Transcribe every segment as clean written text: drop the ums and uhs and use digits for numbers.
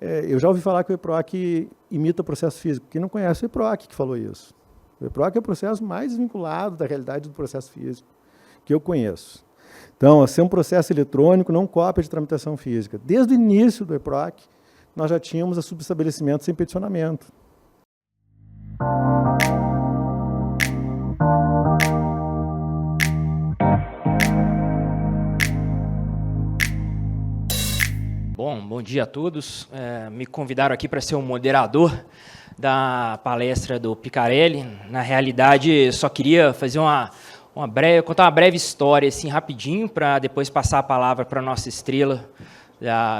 eu já ouvi falar que o EPROC imita o processo físico. Quem não conhece o EPROC que falou isso. O EPROC é o processo mais vinculado da realidade do processo físico que eu conheço. Então, ser um processo eletrônico não cópia de tramitação física. Desde o início do EPROC, nós já tínhamos a subestabelecimento sem peticionamento. Bom dia a todos. Me convidaram aqui para ser o moderador da palestra do Picarelli. Na realidade, só queria fazer contar uma breve história, assim, rapidinho, para depois passar a palavra para a nossa estrela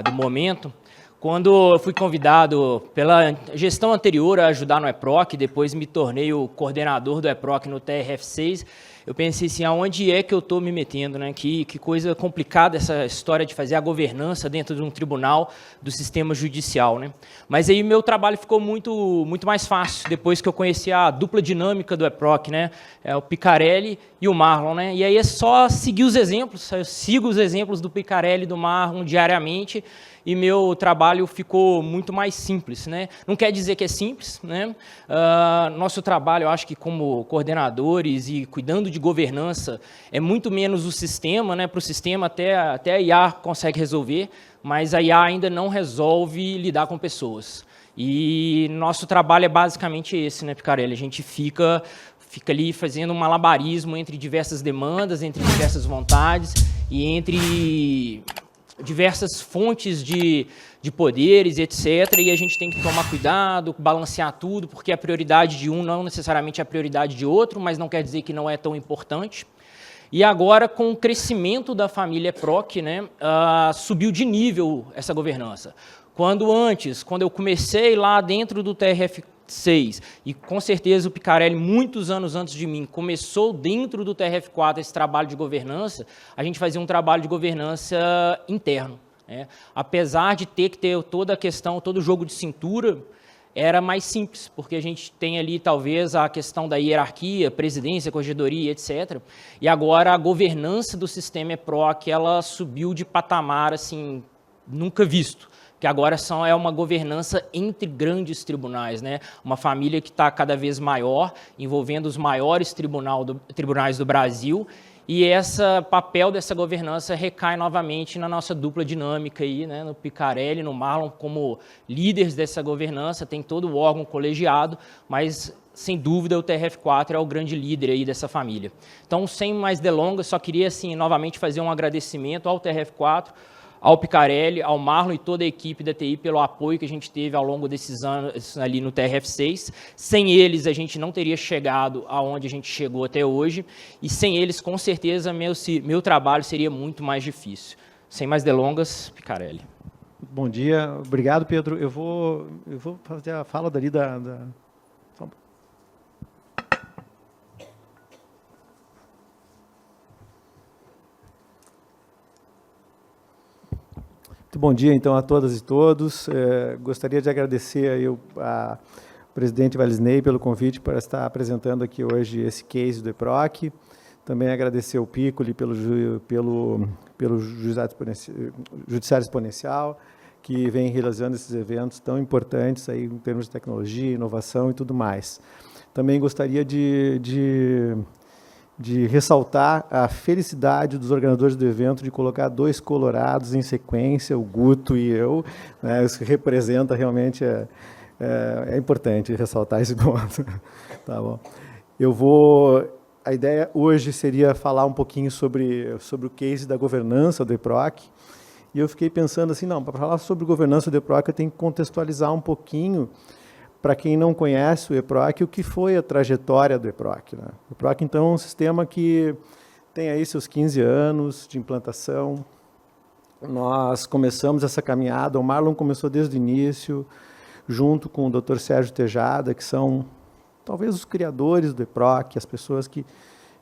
do momento. Quando eu fui convidado pela gestão anterior a ajudar no EPROC, depois me tornei o coordenador do EPROC no TRF6, eu pensei assim, aonde é que eu estou me metendo, né? Que coisa complicada essa história de fazer a governança dentro de um tribunal do sistema judicial, né? Mas aí meu trabalho ficou muito mais fácil, depois que eu conheci a dupla dinâmica do EPROC, né? O Picarelli e o Marlon, né? E aí é só seguir os exemplos, eu sigo os exemplos do Picarelli e do Marlon diariamente, e meu trabalho ficou muito mais simples, né? Não quer dizer que é simples, né? Nosso trabalho, eu acho que como coordenadores e cuidando de governança, é muito menos o sistema, né? Para o sistema até a IA consegue resolver, mas a IA ainda não resolve lidar com pessoas. E nosso trabalho é basicamente esse, né, Picarelli? A gente fica ali fazendo um malabarismo entre diversas demandas, entre diversas vontades e entre diversas fontes de poderes, etc. E a gente tem que tomar cuidado, balancear tudo, porque a prioridade de um não necessariamente é a prioridade de outro, mas não quer dizer que não é tão importante. E agora, com o crescimento da família EPROC, né, subiu de nível essa governança. Quando eu comecei lá dentro do TRF6, e com certeza o Picarelli, muitos anos antes de mim, começou dentro do TRF4 esse trabalho de governança, a gente fazia um trabalho de governança interno, né? Apesar de ter que ter toda a questão, todo o jogo de cintura, era mais simples, porque a gente tem ali, talvez, a questão da hierarquia, presidência, corregedoria, etc. E agora a governança do sistema EPROC, ela subiu de patamar, assim, nunca visto. Que agora é uma governança entre grandes tribunais, né? Uma família que está cada vez maior, envolvendo os maiores tribunais do Brasil, e esse papel dessa governança recai novamente na nossa dupla dinâmica, aí, né? No Picarelli, no Marlon, como líderes dessa governança, tem todo o órgão colegiado, mas, sem dúvida, o TRF4 é o grande líder aí dessa família. Então, sem mais delongas, só queria, assim, novamente fazer um agradecimento ao TRF4, ao Picarelli, ao Marlon e toda a equipe da TI pelo apoio que a gente teve ao longo desses anos ali no TRF6. Sem eles, a gente não teria chegado aonde a gente chegou até hoje, e sem eles, com certeza, meu trabalho seria muito mais difícil. Sem mais delongas, Picarelli. Bom dia, obrigado, Pedro. Eu vou fazer a fala dali Muito bom dia, então, a todas e todos. Gostaria de agradecer aí ao presidente Valisney pelo convite para estar apresentando aqui hoje esse case do EPROC. Também agradecer ao Piccoli pelo Judiciário Exponencial, que vem realizando esses eventos tão importantes aí em termos de tecnologia, inovação e tudo mais. Também gostaria de ressaltar a felicidade dos organizadores do evento de colocar dois colorados em sequência, o Guto e eu, né? Isso que representa realmente, é importante ressaltar esse ponto. Tá bom. A ideia hoje seria falar um pouquinho sobre o case da governança do EPROC, e eu fiquei pensando assim, não, para falar sobre governança do EPROC eu tenho que contextualizar um pouquinho, para quem não conhece o EPROC, o que foi a trajetória do EPROC, né? O EPROC, então, é um sistema que tem aí seus 15 anos de implantação. Nós começamos essa caminhada, o Marlon começou desde o início, junto com o Dr. Sérgio Tejada, que são talvez os criadores do EPROC, as pessoas que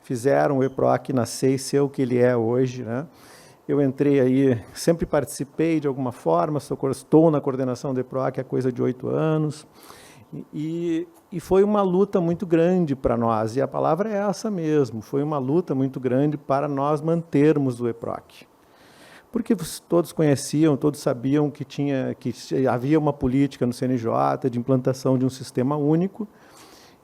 fizeram o EPROC nascer e ser o que ele é hoje, né? Eu entrei aí, sempre participei de alguma forma, estou na coordenação do EPROC há coisa de 8 anos, e foi uma luta muito grande para nós, e a palavra é essa mesmo, foi uma luta muito grande para nós mantermos o EPROC. porque todos conheciam, todos sabiam que havia uma política no CNJ de implantação de um sistema único,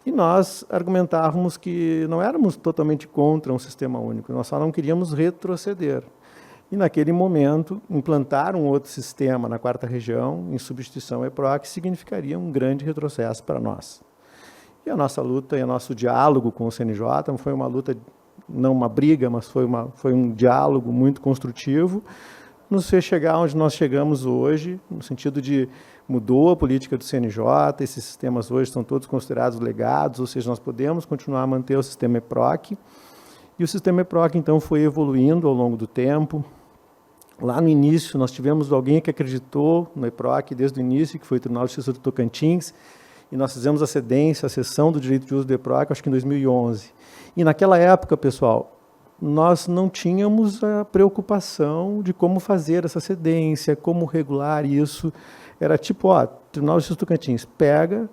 e nós argumentávamos que não éramos totalmente contra um sistema único, nós só não queríamos retroceder. E, naquele momento, implantar um outro sistema na 4ª região, em substituição ao EPROC, significaria um grande retrocesso para nós. E a nossa luta e o nosso diálogo com o CNJ foi uma luta, não uma briga, mas foi um diálogo muito construtivo, nos fez chegar onde nós chegamos hoje, no sentido de mudou a política do CNJ, esses sistemas hoje são todos considerados legados, ou seja, nós podemos continuar a manter o sistema EPROC, e o sistema EPROC, então, foi evoluindo ao longo do tempo. Lá no início, nós tivemos alguém que acreditou no EPROC desde o início, que foi o Tribunal de Justiça do Tocantins, e nós fizemos a cedência, a cessão do direito de uso do EPROC, acho que em 2011. E naquela época, pessoal, nós não tínhamos a preocupação de como fazer essa cedência, como regular isso. Era tipo, Tribunal de Justiça do Tocantins, pega,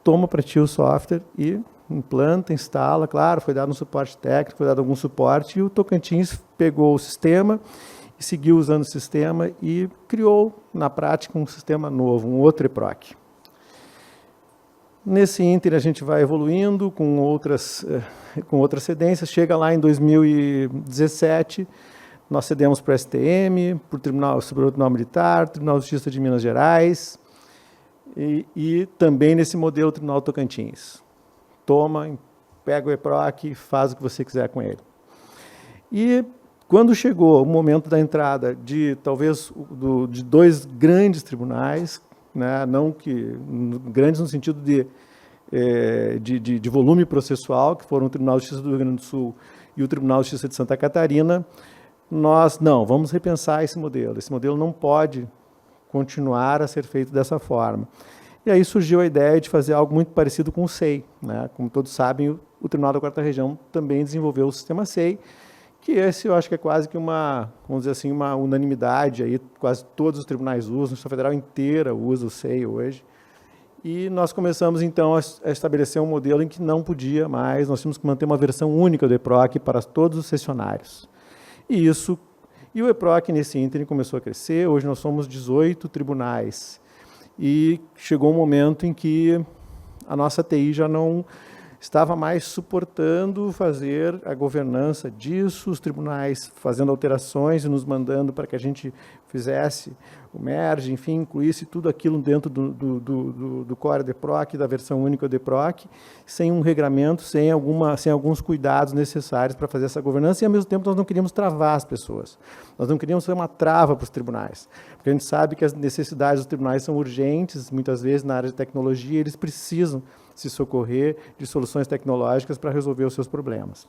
toma para ti o software e implanta, instala, claro, foi dado um suporte técnico, foi dado algum suporte, e o Tocantins pegou o sistema e seguiu usando o sistema e criou, na prática, um sistema novo, um outro EPROC. Nesse ínter, a gente vai evoluindo com outras cedências, chega lá em 2017, nós cedemos para o STM, para o Superior Tribunal Militar, Tribunal de Justiça de Minas Gerais, e também nesse modelo Tribunal Tocantins. Toma, pega o EPROC, faz o que você quiser com ele. E quando chegou o momento da entrada de, talvez, de 2 grandes tribunais, né, não que grandes no sentido de volume processual, que foram o Tribunal de Justiça do Rio Grande do Sul e o Tribunal de Justiça de Santa Catarina, nós, vamos repensar esse modelo não pode continuar a ser feito dessa forma. E aí surgiu a ideia de fazer algo muito parecido com o SEI. Né? Como todos sabem, o Tribunal da 4ª Região também desenvolveu o sistema SEI, que esse eu acho que é quase que uma unanimidade, aí, quase todos os tribunais usam, a Justiça Federal inteira usa o SEI hoje. E nós começamos, então, a estabelecer um modelo em que não podia mais, nós tínhamos que manter uma versão única do EPROC para todos os sessionários. E o EPROC, nesse ínterim, começou a crescer, hoje nós somos 18 tribunais. E chegou um momento em que a nossa TI já não estava mais suportando fazer a governança disso, os tribunais fazendo alterações e nos mandando para que a gente fizesse o merge, enfim, incluísse tudo aquilo dentro do core do EPROC, da versão única do EPROC, sem um regramento, sem alguns cuidados necessários para fazer essa governança, e, ao mesmo tempo, nós não queríamos travar as pessoas. Nós não queríamos ser uma trava para os tribunais, porque a gente sabe que as necessidades dos tribunais são urgentes, muitas vezes, na área de tecnologia, eles precisam se socorrer de soluções tecnológicas para resolver os seus problemas.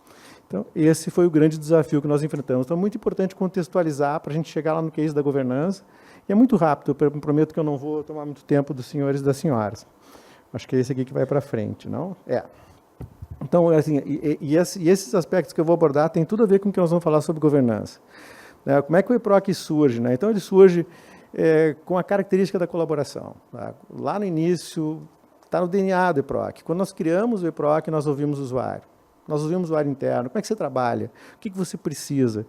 Então, esse foi o grande desafio que nós enfrentamos. Então, é muito importante contextualizar para a gente chegar lá no case da governança. E é muito rápido, eu prometo que eu não vou tomar muito tempo dos senhores e das senhoras. Acho que é esse aqui que vai para frente, não? Então, assim, esses aspectos que eu vou abordar têm tudo a ver com o que nós vamos falar sobre governança. Né? Como é que o EPROC surge? Né? Então, ele surge com a característica da colaboração. Tá? Lá no início, está no DNA do EPROC. Quando nós criamos o EPROC, nós ouvimos o usuário. Nós ouvimos o usuário interno. Como é que você trabalha? O que você precisa?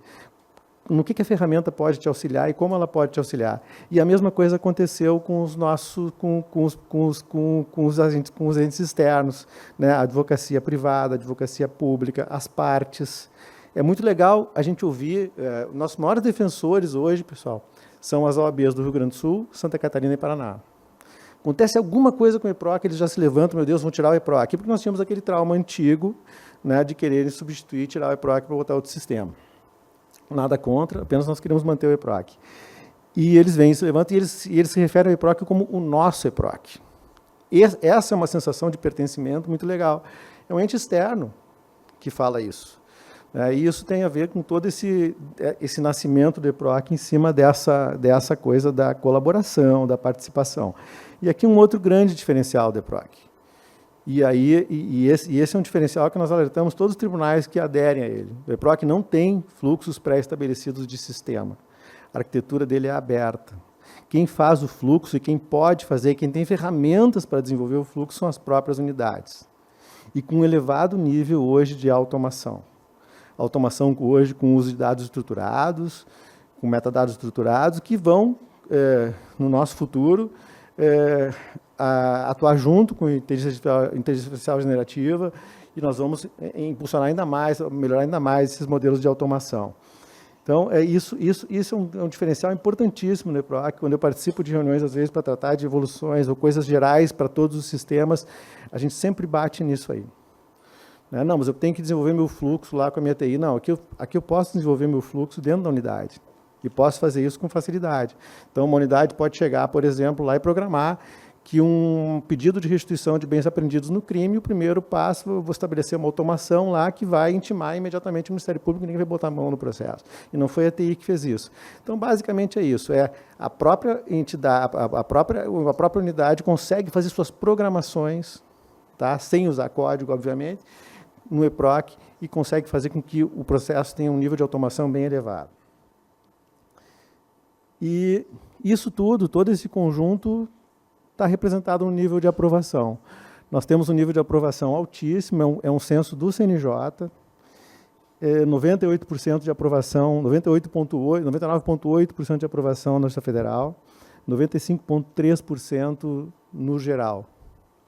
No que a ferramenta pode te auxiliar e como ela pode te auxiliar? E a mesma coisa aconteceu com os nossos, com os agentes externos, né? A advocacia privada, a advocacia pública, as partes. É muito legal a gente ouvir. Nossos maiores defensores hoje, pessoal, são as OABs do Rio Grande do Sul, Santa Catarina e Paraná. Acontece alguma coisa com o EPROC, eles já se levantam, meu Deus, vão tirar o EPROC, porque nós tínhamos aquele trauma antigo, né, de quererem substituir, tirar o EPROC para botar outro sistema. Nada contra, apenas nós queremos manter o EPROC. E eles vêm, se levantam, e eles se referem ao EPROC como o nosso EPROC. Essa é uma sensação de pertencimento muito legal. É um ente externo que fala isso. E isso tem a ver com todo esse nascimento do EPROC em cima dessa coisa da colaboração, da participação. E aqui um outro grande diferencial do EPROC. Esse é um diferencial que nós alertamos todos os tribunais que aderem a ele. O EPROC não tem fluxos pré-estabelecidos de sistema. A arquitetura dele é aberta. Quem faz o fluxo e quem pode fazer, quem tem ferramentas para desenvolver o fluxo são as próprias unidades. E com um elevado nível hoje de automação. Automação hoje com o uso de dados estruturados, com metadados estruturados, que vão, no nosso futuro, atuar junto com a inteligência artificial generativa, e nós vamos impulsionar ainda mais, melhorar ainda mais esses modelos de automação. Então, isso é um diferencial importantíssimo no EPROC. Quando eu participo de reuniões, às vezes, para tratar de evoluções ou coisas gerais para todos os sistemas, a gente sempre bate nisso aí. Não, mas eu tenho que desenvolver meu fluxo lá com a minha TI. Não, aqui eu posso desenvolver meu fluxo dentro da unidade. E posso fazer isso com facilidade. Então, uma unidade pode chegar, por exemplo, lá e programar que um pedido de restituição de bens apreendidos no crime, o primeiro passo, eu vou estabelecer uma automação lá que vai intimar imediatamente o Ministério Público e ninguém vai botar a mão no processo. E não foi a TI que fez isso. Então, basicamente é isso. A própria entidade, a própria unidade consegue fazer suas programações, tá? Sem usar código, obviamente, no EPROC, e consegue fazer com que o processo tenha um nível de automação bem elevado. E isso tudo, todo esse conjunto, está representado no nível de aprovação. Nós temos um nível de aprovação altíssimo, é um censo do CNJ, 98% de aprovação, 99,8% de aprovação na Justiça Federal, 95,3% no geral.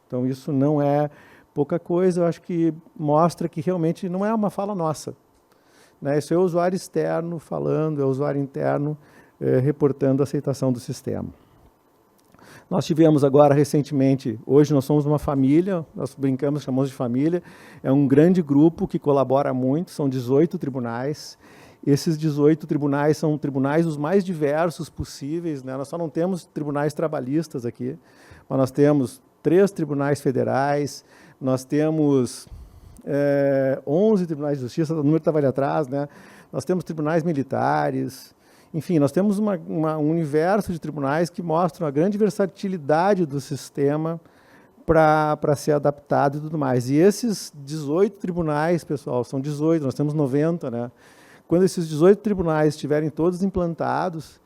Então, isso não é pouca coisa, eu acho que mostra que realmente não é uma fala nossa. Isso é o usuário externo falando, é o usuário interno reportando a aceitação do sistema. Nós tivemos agora, recentemente, hoje nós somos uma família, nós brincamos, chamamos de família, é um grande grupo que colabora muito, são 18 tribunais. Esses 18 tribunais são tribunais os mais diversos possíveis, Nós só não temos tribunais trabalhistas aqui, mas nós temos 3 tribunais federais, nós temos 11 tribunais de justiça, o número estava ali atrás, Nós temos tribunais militares. Enfim, nós temos um universo de tribunais que mostram a grande versatilidade do sistema para ser adaptado e tudo mais. E esses 18 tribunais, pessoal, são 18, nós temos 90, Quando esses 18 tribunais estiverem todos implantados,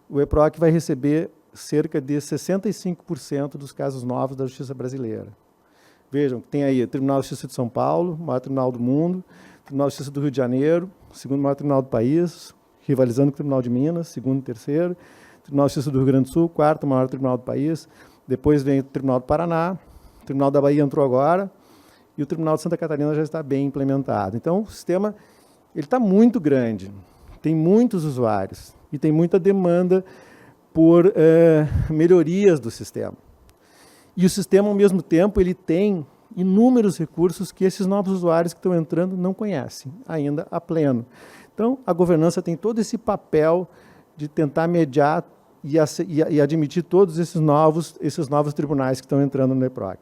o EPROC vai receber cerca de 65% dos casos novos da justiça brasileira. Vejam, tem aí o Tribunal de Justiça de São Paulo, o maior tribunal do mundo, o Tribunal de Justiça do Rio de Janeiro, o segundo maior tribunal do país, rivalizando com o Tribunal de Minas, segundo e terceiro, Tribunal de Justiça do Rio Grande do Sul, quarto maior tribunal do país, depois vem o Tribunal do Paraná, o Tribunal da Bahia entrou agora, e o Tribunal de Santa Catarina já está bem implementado. Então, o sistema está muito grande, tem muitos usuários, e tem muita demanda por melhorias do sistema. E o sistema, ao mesmo tempo, ele tem inúmeros recursos que esses novos usuários que estão entrando não conhecem ainda a pleno. Então, a governança tem todo esse papel de tentar mediar e admitir todos esses novos tribunais que estão entrando no EPROC.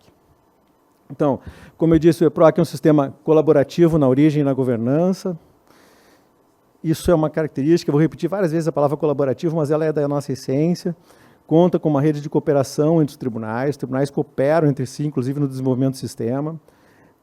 Então, como eu disse, o EPROC é um sistema colaborativo na origem e na governança. Isso é uma característica, eu vou repetir várias vezes a palavra colaborativo, mas ela é da nossa essência. Conta com uma rede de cooperação entre os tribunais cooperam entre si, inclusive no desenvolvimento do sistema.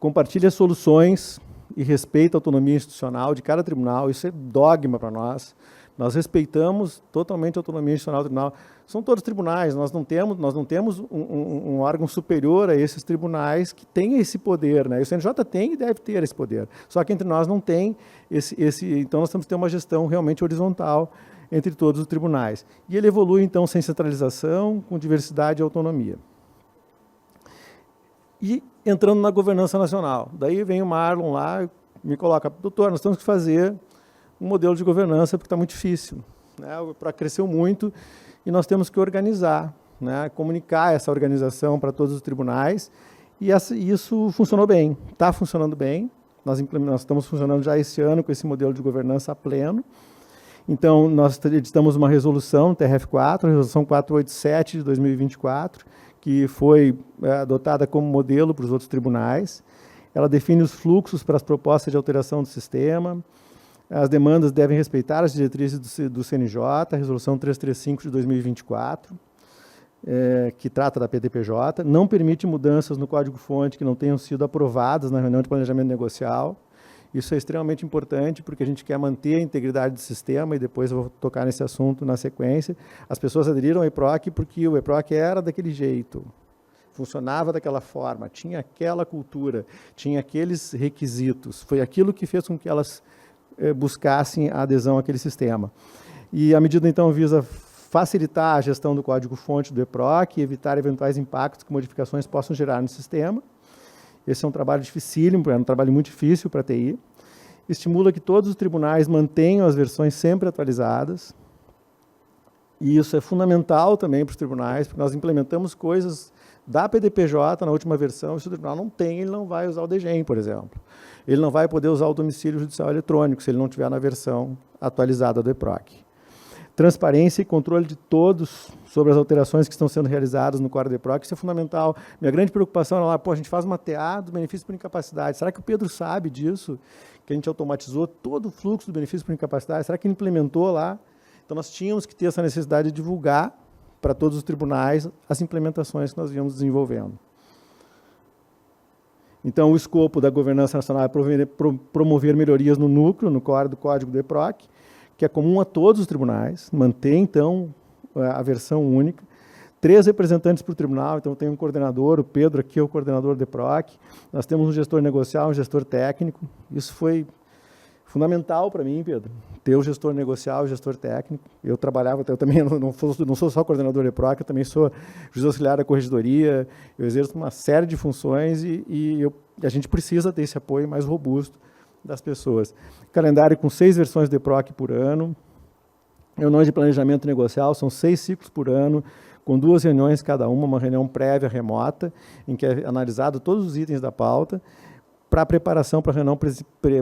Compartilha soluções e respeita a autonomia institucional de cada tribunal, isso é dogma para nós. Nós respeitamos totalmente a autonomia institucional do tribunal. São todos tribunais, nós não temos um órgão superior a esses tribunais que tem esse poder, O CNJ tem e deve ter esse poder, só que entre nós não tem então nós temos que ter uma gestão realmente horizontal entre todos os tribunais. E ele evolui, então, sem centralização, com diversidade e autonomia. E entrando na governança nacional. Daí vem o Marlon lá, me coloca, doutor, nós temos que fazer um modelo de governança, porque está muito difícil. Para cresceu muito, e nós temos que organizar, comunicar essa organização para todos os tribunais, e isso funcionou bem, está funcionando bem. Nós estamos funcionando já esse ano com esse modelo de governança a pleno. Então, nós editamos uma resolução, TRF4, a resolução 487 de 2024, que foi adotada como modelo para os outros tribunais. Ela define os fluxos para as propostas de alteração do sistema. As demandas devem respeitar as diretrizes do CNJ, a resolução 335 de 2024, que trata da PTPJ, não permite mudanças no código-fonte que não tenham sido aprovadas na reunião de planejamento negocial. Isso é extremamente importante, porque a gente quer manter a integridade do sistema, e depois eu vou tocar nesse assunto na sequência. As pessoas aderiram ao EPROC porque o EPROC era daquele jeito, funcionava daquela forma, tinha aquela cultura, tinha aqueles requisitos. Foi aquilo que fez com que elas buscassem a adesão àquele sistema. E a medida, então, visa facilitar a gestão do código-fonte do EPROC e evitar eventuais impactos que modificações possam gerar no sistema. Esse é um trabalho dificílimo, é um trabalho muito difícil para a TI. Estimula que todos os tribunais mantenham as versões sempre atualizadas. E isso é fundamental também para os tribunais, porque nós implementamos coisas da PDPJ na última versão, se o tribunal não tem, ele não vai usar o DGEM, por exemplo. Ele não vai poder usar o domicílio judicial eletrônico, se ele não tiver na versão atualizada do EPROC. Transparência e controle de todos sobre as alterações que estão sendo realizadas no Core do EPROC, isso é fundamental. Minha grande preocupação era lá, a gente faz uma TA do benefício por incapacidade. Será que o Pedro sabe disso? Que a gente automatizou todo o fluxo do benefício por incapacidade? Será que ele implementou lá? Então, nós tínhamos que ter essa necessidade de divulgar para todos os tribunais as implementações que nós íamos desenvolvendo. Então, o escopo da governança nacional é promover melhorias no núcleo, no core do código do EPROC, que é comum a todos os tribunais, manter, então, a versão única. 3 representantes para o tribunal, então tem um coordenador, o Pedro aqui é o coordenador do EPROC, nós temos um gestor negocial, um gestor técnico. Isso foi fundamental para mim, Pedro, ter o gestor negocial, o gestor técnico. Eu trabalhava, eu também não sou só coordenador do EPROC, eu também sou juiz auxiliar da corregedoria, eu exerço uma série de funções e a gente precisa ter esse apoio mais robusto das pessoas. Calendário com 6 versões do EPROC por ano, reuniões de planejamento negocial, são 6 ciclos por ano, com 2 reuniões cada uma reunião prévia remota, em que é analisado todos os itens da pauta, para a preparação para a reunião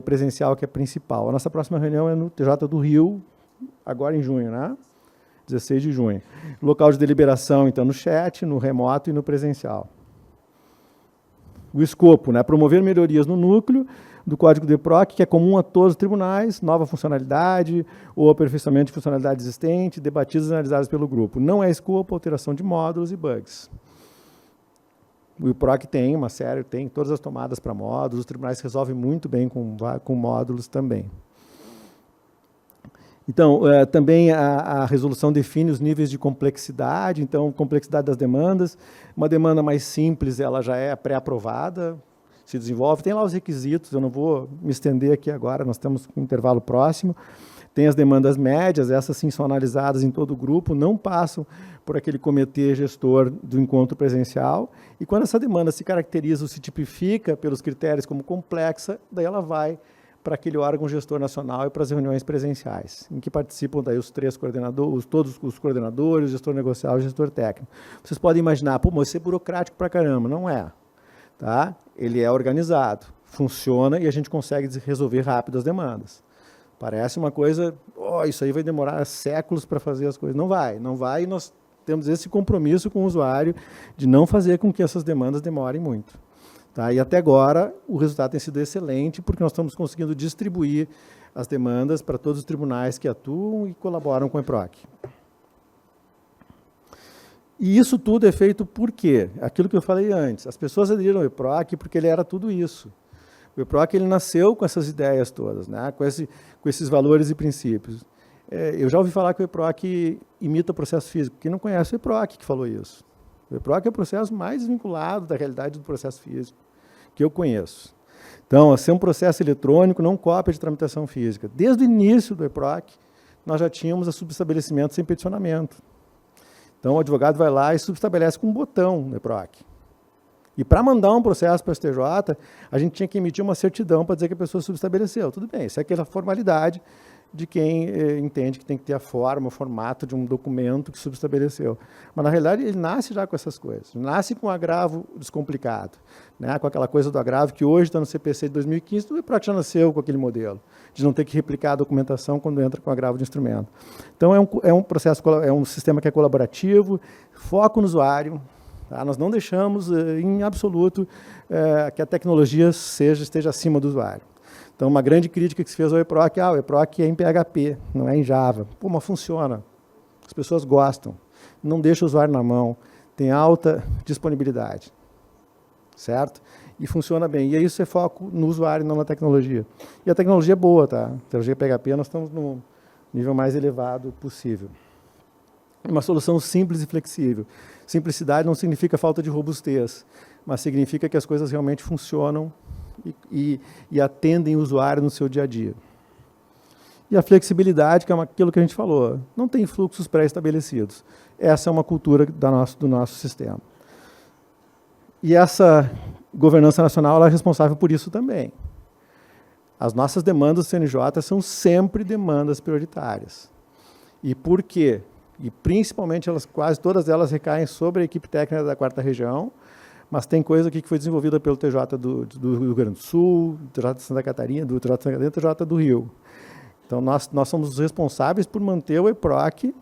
presencial, que é principal. A nossa próxima reunião é no TJ do Rio, agora em junho, né? 16 de junho. Local de deliberação, então, no chat, no remoto e no presencial. O escopo, né? Promover melhorias no núcleo do código do EPROC, que é comum a todos os tribunais, nova funcionalidade ou aperfeiçoamento de funcionalidade existente, debatidas e analisadas pelo grupo. Não é escopo, alteração de módulos e bugs. O EPROC tem uma série, tem todas as tomadas para módulos, os tribunais resolvem muito bem com módulos também. Então, também a resolução define os níveis de complexidade, então, complexidade das demandas. Uma demanda mais simples, ela já é pré-aprovada, se desenvolve. Tem lá os requisitos, eu não vou me estender aqui agora, nós temos um intervalo próximo. Tem as demandas médias, essas sim são analisadas em todo o grupo, não passam por aquele comitê gestor do encontro presencial. E quando essa demanda se caracteriza ou se tipifica pelos critérios como complexa, daí ela vai para aquele órgão gestor nacional e para as reuniões presenciais, em que participam daí os 3 coordenadores, todos os coordenadores, o gestor negocial e o gestor técnico. Vocês podem imaginar, mas isso é burocrático para caramba. Não é. Tá? Ele é organizado, funciona e a gente consegue resolver rápido as demandas. Parece uma coisa, isso aí vai demorar séculos para fazer as coisas. Não vai, e nós temos esse compromisso com o usuário de não fazer com que essas demandas demorem muito. Tá? E até agora o resultado tem sido excelente, porque nós estamos conseguindo distribuir as demandas para todos os tribunais que atuam e colaboram com o EPROC. E isso tudo é feito por quê? Aquilo que eu falei antes, as pessoas aderiram ao EPROC porque ele era tudo isso. O EPROC ele nasceu com essas ideias todas, né? com esses valores e princípios. Eu já ouvi falar que o EPROC imita o processo físico. Quem não conhece o EPROC que falou isso? O EPROC é o processo mais desvinculado da realidade do processo físico que eu conheço. Então, ser um processo eletrônico não cópia de tramitação física. Desde o início do EPROC, nós já tínhamos a subestabelecimento sem peticionamento. Então, o advogado vai lá e subestabelece com um botão no EPROC. E para mandar um processo para o STJ, a gente tinha que emitir uma certidão para dizer que a pessoa subestabeleceu. Tudo bem, isso é aquela formalidade de quem entende que tem que ter a forma, o formato de um documento que subestabeleceu. Mas, na realidade, ele nasce já com essas coisas. Nasce com um agravo descomplicado, né? Com aquela coisa do agravo que hoje está no CPC de 2015, o EPROC já nasceu com aquele modelo, de não ter que replicar a documentação quando entra com agravo de instrumento. Então, é um processo, é um sistema que é colaborativo, foco no usuário. Tá? Nós não deixamos, em absoluto, que a tecnologia esteja acima do usuário. Então, uma grande crítica que se fez ao EPROC, o EPROC é em PHP, não é em Java. Mas funciona. As pessoas gostam. Não deixa o usuário na mão. Tem alta disponibilidade. Certo? E funciona bem. E isso é foco no usuário, não na tecnologia. E a tecnologia é boa, tá? A tecnologia PHP, nós estamos no nível mais elevado possível. Uma solução simples e flexível. Simplicidade não significa falta de robustez, mas significa que as coisas realmente funcionam e atendem o usuário no seu dia a dia. E a flexibilidade, que é aquilo que a gente falou, não tem fluxos pré-estabelecidos. Essa é uma cultura do nosso sistema. E essa governança nacional ela é responsável por isso também. As nossas demandas do CNJ são sempre demandas prioritárias. E por quê? E principalmente, quase todas elas recaem sobre a equipe técnica da 4ª Região, mas tem coisa aqui que foi desenvolvida pelo TJ do Rio Grande do Sul, do TJ de Santa Catarina, do TJ de Santa Catarina e do TJ do Rio. Então, nós somos os responsáveis por manter o EPROC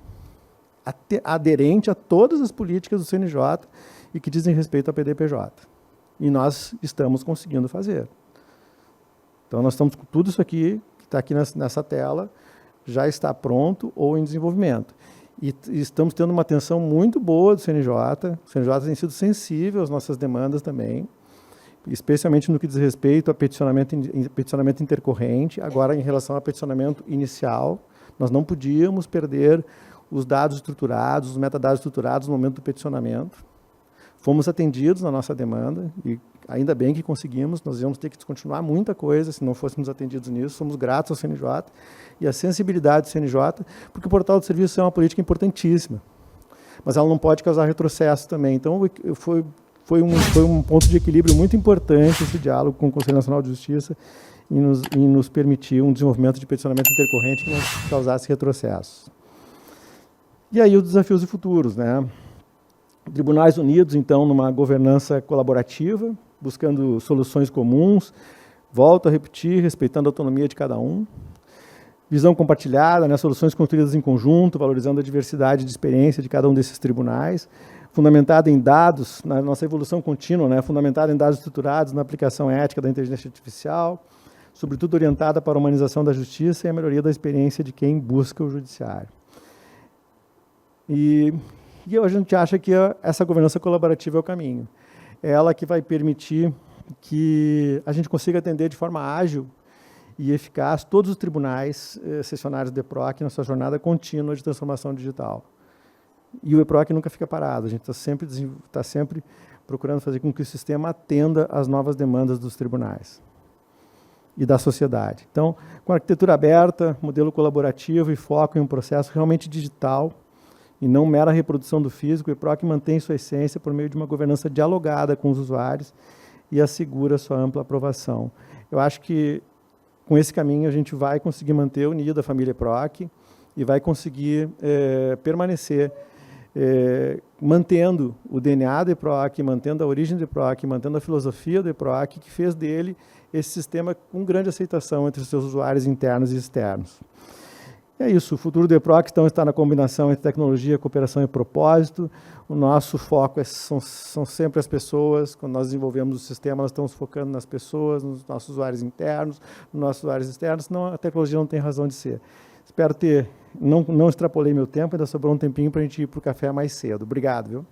aderente a todas as políticas do CNJ e que dizem respeito à PDPJ. E nós estamos conseguindo fazer. Então, nós estamos com tudo isso aqui, que está aqui nessa tela, já está pronto ou em desenvolvimento. E estamos tendo uma atenção muito boa do CNJ. O CNJ tem sido sensível às nossas demandas também, especialmente no que diz respeito a peticionamento intercorrente. Agora, em relação ao peticionamento inicial, nós não podíamos perder os dados estruturados, os metadados estruturados no momento do peticionamento. Fomos atendidos na nossa demanda e ainda bem que conseguimos. Nós íamos ter que descontinuar muita coisa se não fôssemos atendidos nisso. Somos gratos ao CNJ e à sensibilidade do CNJ, porque o portal de serviço é uma política importantíssima, mas ela não pode causar retrocesso também. Então, foi um ponto de equilíbrio muito importante esse diálogo com o Conselho Nacional de Justiça em nos permitir um desenvolvimento de peticionamento intercorrente que não causasse retrocessos. E aí os desafios futuros, né? Tribunais unidos, então, numa governança colaborativa, buscando soluções comuns, volto a repetir, respeitando a autonomia de cada um. Visão compartilhada, né? Soluções construídas em conjunto, valorizando a diversidade de experiência de cada um desses tribunais, fundamentada em dados, na nossa evolução contínua, né? Fundamentada em dados estruturados, na aplicação ética da inteligência artificial, sobretudo orientada para a humanização da justiça e a melhoria da experiência de quem busca o judiciário. E a gente acha que essa governança colaborativa é o caminho. É ela que vai permitir que a gente consiga atender de forma ágil e eficaz todos os tribunais sessionários do EPROC na sua jornada contínua de transformação digital. E o EPROC nunca fica parado, a gente está sempre procurando fazer com que o sistema atenda às novas demandas dos tribunais e da sociedade. Então, com arquitetura aberta, modelo colaborativo e foco em um processo realmente digital, e não mera reprodução do físico, o EPROC mantém sua essência por meio de uma governança dialogada com os usuários e assegura sua ampla aprovação. Eu acho que, com esse caminho, a gente vai conseguir manter unida a família EPROC e vai conseguir permanecer mantendo o DNA do EPROC, mantendo a origem do EPROC, mantendo a filosofia do EPROC, que fez dele esse sistema com grande aceitação entre os seus usuários internos e externos. É isso, o futuro do EPROC então, está na combinação entre tecnologia, cooperação e propósito. O nosso foco são sempre as pessoas. Quando nós desenvolvemos o sistema, nós estamos focando nas pessoas, nos nossos usuários internos, nos nossos usuários externos, senão a tecnologia não tem razão de ser. Espero ter, não extrapolei meu tempo, ainda sobrou um tempinho para a gente ir para o café mais cedo. Obrigado, viu?